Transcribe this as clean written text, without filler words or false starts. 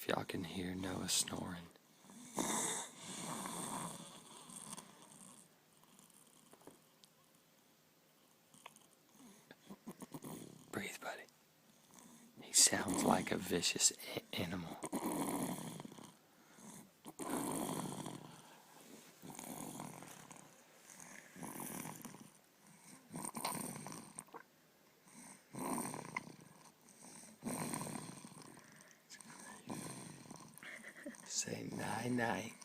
if y'all can hear Noah snoring. Breathe, buddy. He sounds like a vicious animal. Say night night.